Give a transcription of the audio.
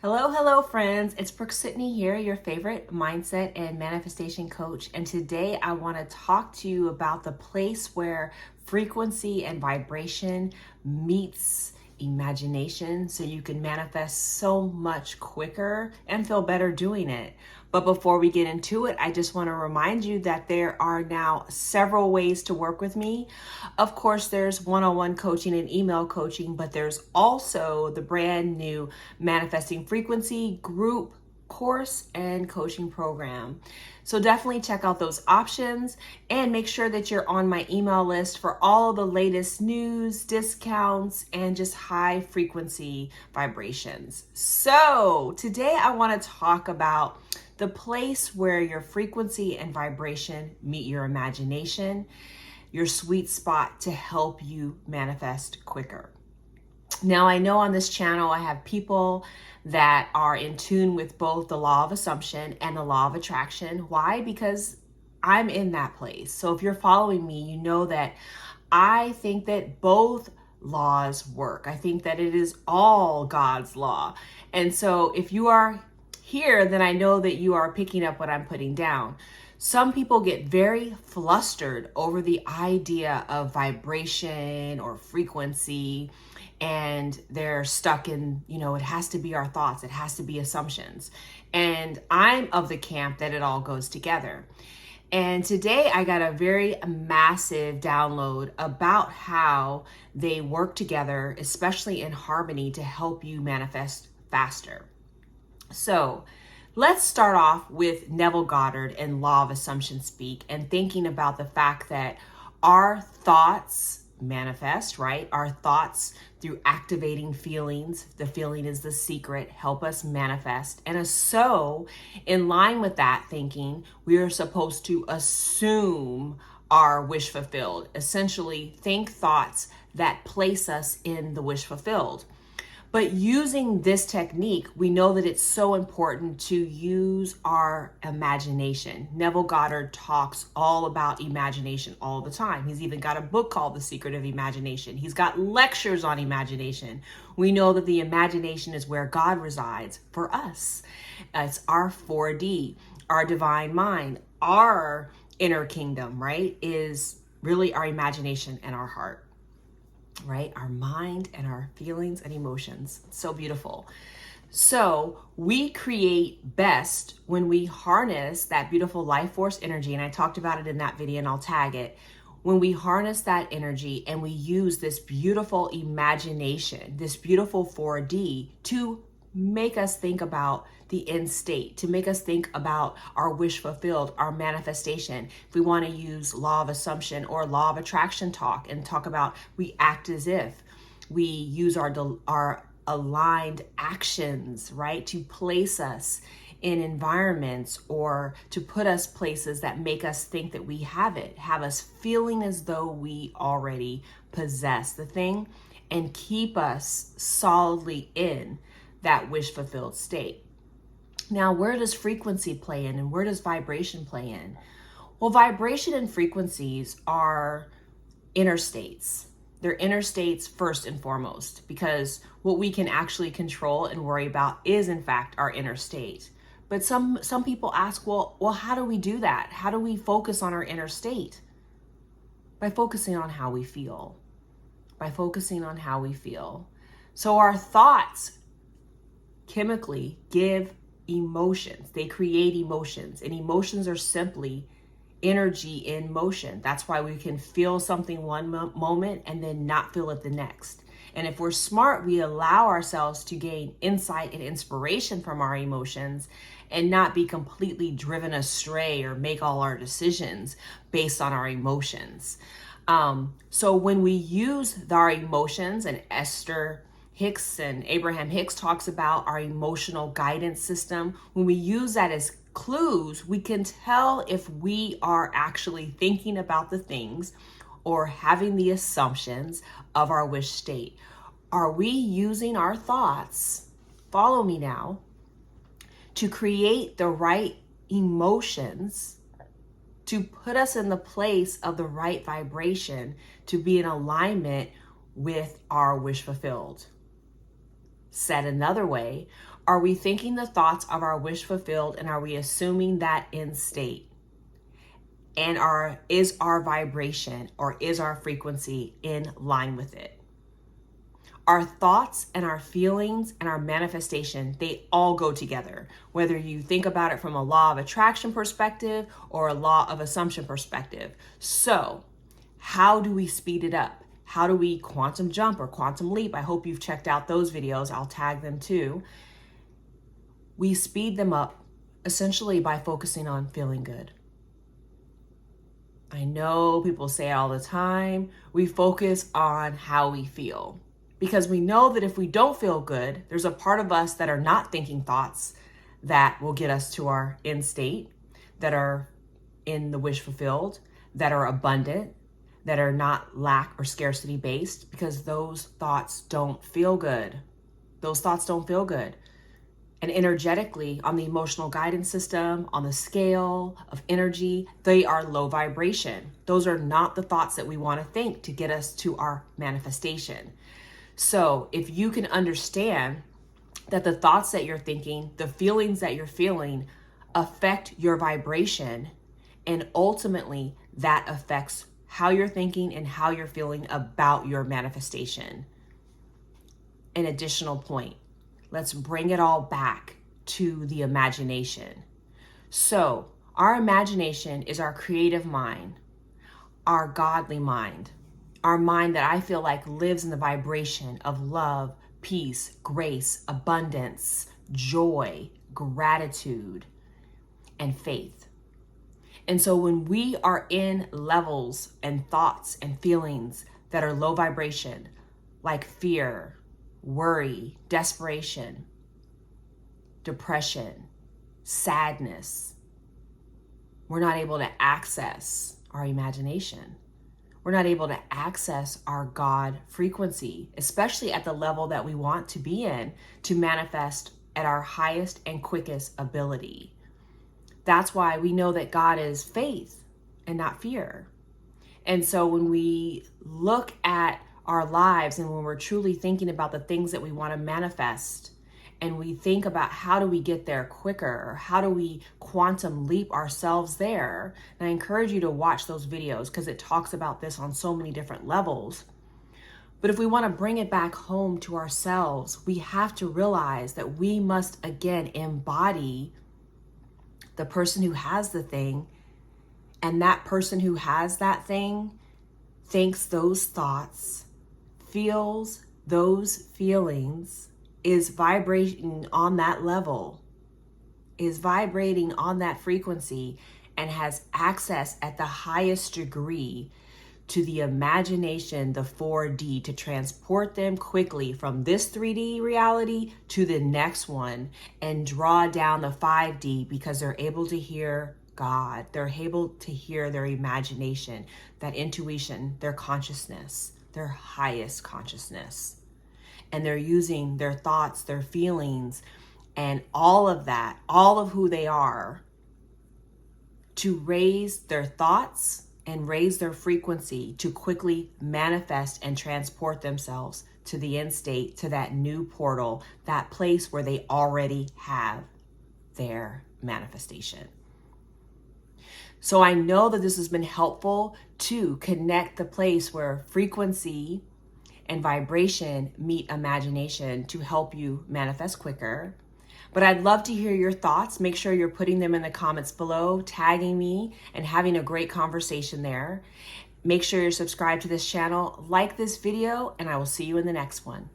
Hello, friends. It's Brooke-Sidney here, your favorite mindset and manifestation coach. And today I want to talk to you about the place where frequency and vibration meets imagination so you can manifest so much quicker and feel better doing it. But before we get into it, I just want to remind you that there are now several ways to work with me. Of course, there's one-on-one coaching and email coaching, but there's also the brand new Manifesting Frequency group course and coaching program. So definitely check out those options and make sure that you're on my email list for all of the latest news, discounts, and just high frequency vibrations. So today I want to talk about the place where your frequency and vibration meet your imagination, your sweet spot to help you manifest quicker. Now, I know on this channel, I have people that are in tune with both the law of assumption and the law of attraction. Why? Because I'm in that place. So if you're following me, you know that I think that both laws work. I think that it is all God's law. And so if you are here, then I know that you are picking up what I'm putting down. Some people get very flustered over the idea of vibration or frequency, and they're stuck in, it has to be our thoughts, it has to be assumptions. And I'm of the camp that it all goes together. And today I got a very massive download about how they work together, especially in harmony, to help you manifest faster. So let's start off with Neville Goddard and Law of Assumption speak and thinking about the fact that our thoughts manifest, right? Our thoughts through activating feelings. The feeling is the secret, help us manifest. And so in line with that thinking, we are supposed to assume our wish fulfilled. Essentially, think thoughts that place us in the wish fulfilled. But using this technique, we know that it's so important to use our imagination. Neville Goddard talks all about imagination all the time. He's even got a book called The Secret of Imagination. He's got lectures on imagination. We know that the imagination is where God resides for us. It's our 4D, our divine mind, our inner kingdom, right? Is really our imagination and our heart. Right? Our mind and our feelings and emotions. So beautiful. So we create best when we harness that beautiful life force energy. And I talked about it in that video and I'll tag it. When we harness that energy and we use this beautiful imagination, this beautiful 4D to make us think about the end state, to make us think about our wish fulfilled, our manifestation. If we want to use law of assumption or law of attraction talk and talk about we act as if, we use our aligned actions, right, to place us in environments or to put us places that make us think that we have it, have us feeling as though we already possess the thing and keep us solidly in that wish fulfilled state. Now, where does frequency play in and where does vibration play in? Well, vibration and frequencies are inner states. They're inner states first and foremost, because what we can actually control and worry about is in fact our inner state. But some people ask, well, how do we do that? How do we focus on our inner state? By focusing on how we feel. By focusing on how we feel. So our thoughts chemically give emotions. They create emotions, and emotions are simply energy in motion. That's why we can feel something one moment and then not feel it the next. And if we're smart, we allow ourselves to gain insight and inspiration from our emotions and not be completely driven astray or make all our decisions based on our emotions. So when we use our emotions, and Esther Hicks and Abraham Hicks talks about our emotional guidance system. When we use that as clues, we can tell if we are actually thinking about the things or having the assumptions of our wish state. Are we using our thoughts, follow me now, to create the right emotions, to put us in the place of the right vibration, to be in alignment with our wish fulfilled? Said another way, Are we thinking the thoughts of our wish fulfilled, and are we assuming that end state? And is our vibration or is our frequency in line with it? Our thoughts and our feelings and our manifestation, they all go together. Whether you think about it from a law of attraction perspective or a law of assumption perspective. So, how do we speed it up? How do we quantum jump or quantum leap? I hope you've checked out those videos. I'll tag them too. We speed them up essentially by focusing on feeling good. I know people say it all the time. We focus on how we feel. Because we know that if we don't feel good, there's a part of us that are not thinking thoughts that will get us to our end state, that are in the wish fulfilled, that are abundant, that are not lack or scarcity based, because those thoughts don't feel good. Those thoughts don't feel good. And energetically, on the emotional guidance system, on the scale of energy, they are low vibration. Those are not the thoughts that we want to think to get us to our manifestation. So if you can understand that the thoughts that you're thinking, the feelings that you're feeling affect your vibration, and ultimately that affects how you're thinking and how you're feeling about your manifestation. An additional point, let's bring it all back to the imagination. So our imagination is our creative mind, our godly mind, our mind that I feel like lives in the vibration of love, peace, grace, abundance, joy, gratitude, and faith. And so when we are in levels and thoughts and feelings that are low vibration, like fear, worry, desperation, depression, sadness, we're not able to access our imagination. We're not able to access our God frequency, especially at the level that we want to be in to manifest at our highest and quickest ability. That's why we know that God is faith and not fear. And so when we look at our lives and when we're truly thinking about the things that we want to manifest, and we think about how do we get there quicker, or how do we quantum leap ourselves there. And I encourage you to watch those videos because it talks about this on so many different levels. But if we want to bring it back home to ourselves, we have to realize that we must again embody the person who has the thing, and that person who has that thing thinks those thoughts, feels those feelings, is vibrating on that level, is vibrating on that frequency, and has access at the highest degree to the imagination, the 4D, to transport them quickly from this 3D reality to the next one and draw down the 5D, because they're able to hear God. They're able to hear their imagination, that intuition, their consciousness, their highest consciousness. And they're using their thoughts, their feelings, and all of that, all of who they are, to raise their thoughts and raise their frequency to quickly manifest and transport themselves to the end state, to that new portal, that place where they already have their manifestation. So I know that this has been helpful to connect the place where frequency and vibration meet imagination to help you manifest quicker. But I'd love to hear your thoughts. Make sure you're putting them in the comments below, tagging me, and having a great conversation there. Make sure you're subscribed to this channel, like this video, and I will see you in the next one.